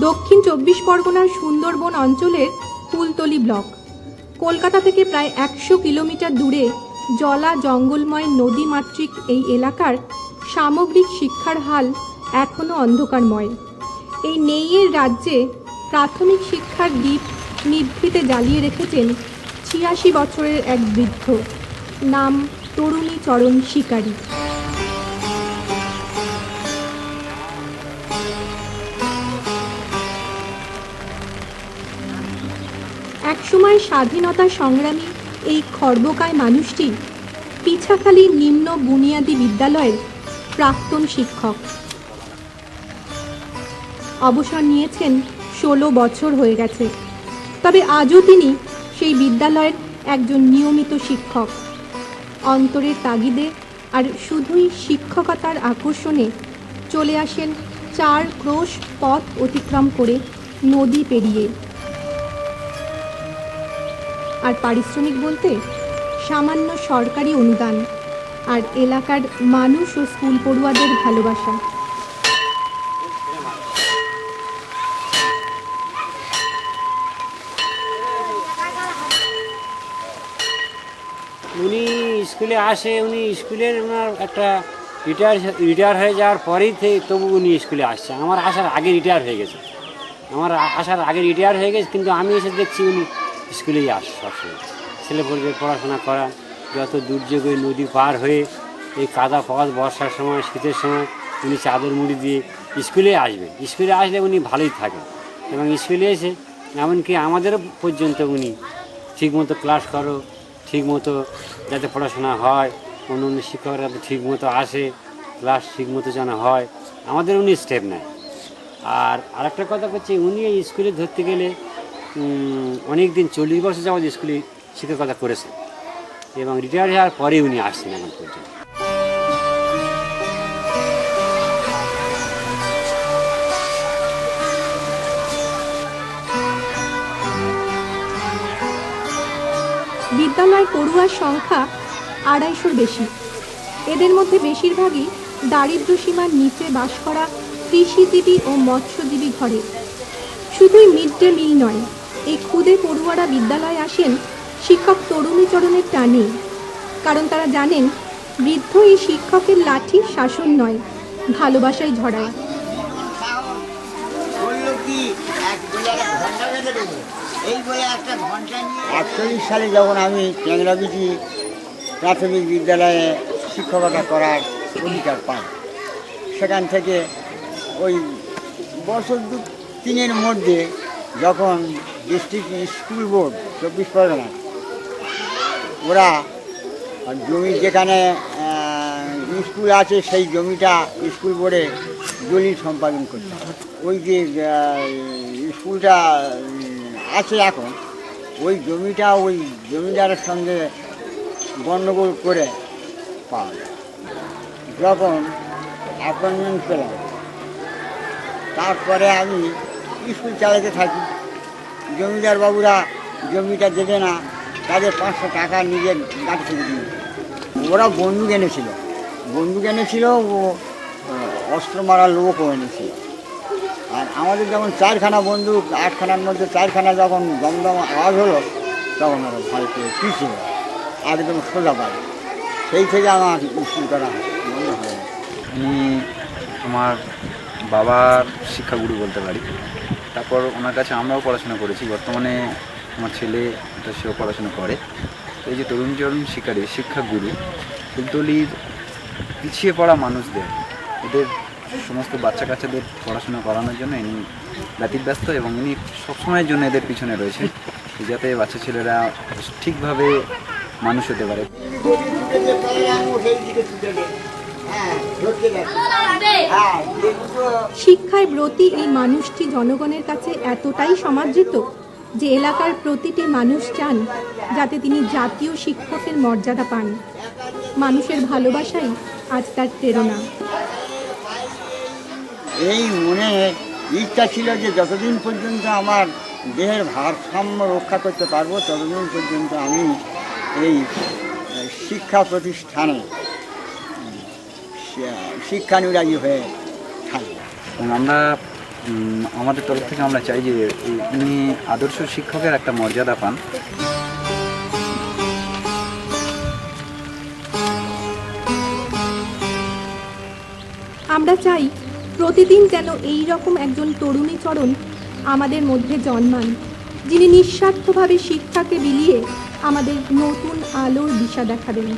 দক্ষিণ 24 পরগনার সুন্দরবন অঞ্চলের কুলতলি ব্লক। কলকাতা থেকে প্রায় 100 কিলোমিটার দূরে জলা জঙ্গলময় নদীমাতৃক এই এলাকার সামগ্রিক শিক্ষার হাল এখনও অন্ধকারময়। এই নেইয়ের রাজ্যে প্রাথমিক শিক্ষার দ্বীপ নিভৃতে জ্বালিয়ে রেখেছেন 86 বছরের এক বৃদ্ধ, নাম তরুণীচরণ শিকারী। একসময় স্বাধীনতা সংগ্রামী এই খর্বকায় মানুষটি পিছাখালী নিম্ন বুনিয়াদী বিদ্যালয়ের প্রাক্তন শিক্ষক। অবসর নিয়েছেন 16 বছর হয়ে গেছে, তবে আজও তিনি সেই বিদ্যালয়ের একজন নিয়মিত শিক্ষক। অন্তরের তাগিদে আর শুধুই শিক্ষকতার আকর্ষণে চলে আসেন 4 ক্রোশ পথ অতিক্রম করে নদী পেরিয়ে। আর পারিশ্রমিক বলতে সামান্য সরকারি অনুদান আর এলাকার মানুষ ও স্কুল পড়ুয়াদের ভালোবাসা। উনি স্কুলে আসে, উনি স্কুলের ওনার একটা রিটায়ার হয়ে যাওয়ার পরেই তবু উনি স্কুলে আসছে। আমার আসার আগে রিটায়ার হয়ে গেছে, কিন্তু আমি এসে দেখছি উনি স্কুলেই আসে সবসময়। ছেলেপেলেদের পড়াশোনা করা, যত দুর্যোগ ওই নদী পার হয়ে এই কাদা পথ, বর্ষার সময়, শীতের সময় উনি চাদর মুড়ি দিয়ে স্কুলে আসবেন। স্কুলে আসলে উনি ভালোই থাকেন এবং স্কুলে এসে এমনকি আমাদেরও পর্যন্ত উনি ঠিকমতো ক্লাস করো, ঠিকমতো যাতে পড়াশোনা হয়, অন্য অন্য শিক্ষকরা যাতে ঠিকমতো আসে, ক্লাস ঠিকমতো যেন হয়, আমাদের উনি স্টেপ নেয়। আর আরেকটা কথা হচ্ছে, উনি এই স্কুলে ধরতে গেলে অনেক দিন 40 বছর যাবৎ স্কুলে শিক্ষকতা করেছেন এবং রিটায়ার হওয়ার পরেই উনি আসছেন এখন পর্যন্ত। বিদ্যালয়ের পড়ুয়ার সংখ্যা 250-র বেশি। এদের মধ্যে বেশিরভাগই দারিদ্র্য সীমার নিচে বাস করা কৃষিজীবী ও মৎস্যজীবী ঘরে। শুধুই মিড ডে মিল নয়, এই ক্ষুদে পড়ুয়ারা বিদ্যালয়ে আসেন শিক্ষক তরুণীচরণের টানে। কারণ তারা জানেন বৃদ্ধ এই শিক্ষকের লাঠি শাসন নয়, ভালোবাসাই ঝরায়। 48 সালে যখন আমি ট্যাংরাবিটি প্রাথমিক বিদ্যালয়ে শিক্ষকতা করার অধিকার পাই, সেখান থেকে ওই বছর 2-3-এর মধ্যে যখন ডিস্ট্রিক্ট স্কুল বোর্ড 24 পরগনা ওরা জমি যেখানে স্কুল আছে সেই জমিটা স্কুল বোর্ডে দলিল সম্পাদন করতে, ওই যে স্কুলটা আছে এখন, ওই জমিটা ওই জমিদারের সঙ্গে গণ্ডগোল করে পাওয়া যায়। যখন অ্যাপয়েন্টমেন্ট পেলাম, তারপরে আমি স্কুল চালাতে থাকি। জমিদার বাবুরা জমিটা দেবে না, তাদের 500 টাকা নিজের গাড়ি থেকে দিয়ে ওরা বন্দুক এনেছিল, ও অস্ত্র মারার লোকও এনেছিল। আর আমাদের যখন 4খানা বন্দুক, 8খানার মধ্যে 4খানা যখন দমদম আওয়াজ হলো, তখন ওরা ভয় পেয়ে পিছিয়ে একদম সোজা পাবে। সেই থেকে আমার স্কুল করা মনে হয়। উনি আমার বাবার শিক্ষাগুরু বলতে পারি। তারপর ওনার কাছে আমরাও পড়াশোনা করেছি। বর্তমানে আমার ছেলে সেও পড়াশোনা করে। তো এই যে তরুণীচরণ শিকারী শিক্ষাগুরু, কুলতলির পিছিয়ে পড়া মানুষদের, এদের সমস্ত বাচ্চা কাচ্চাদের পড়াশোনা করানোর জন্য ইনি ব্যতিব্যস্ত এবং ইনি সবসময়ের জন্য এদের পিছনে রয়েছে, যাতে বাচ্চা ছেলেরা ঠিকভাবে মানুষ হতে পারে। শিক্ষায় ব্রতী এই মানুষটি জনগণের কাছে এতটাই সমাদৃত যে এলাকার প্রতিটি মানুষ চান যাতে তিনি জাতীয় শিক্ষকের মর্যাদা পান। মানুষের ভালোবাসাই আজ তার প্রেরণা। এই মনে ইচ্ছা ছিল যে যতদিন পর্যন্ত আমার দেহের ভারসাম্য রক্ষা করতে পারবো, ততদিন পর্যন্ত আমি এই শিক্ষা প্রতিষ্ঠানে শিক্ষানুরাগী হয়ে থাকবো। এবং আমরা আমাদের তরফ থেকে আমরা চাই যে উনি আদর্শ শিক্ষকের একটা মর্যাদা পান। আমরা চাই প্রতিদিন যেন এই রকম একজন তরুণীচরণ আমাদের মধ্যে জন্মান, যিনি নিঃস্বার্থভাবে শিক্ষাকে বিলিয়ে আমাদের নতুন আলোর দিশা দেখাবেন।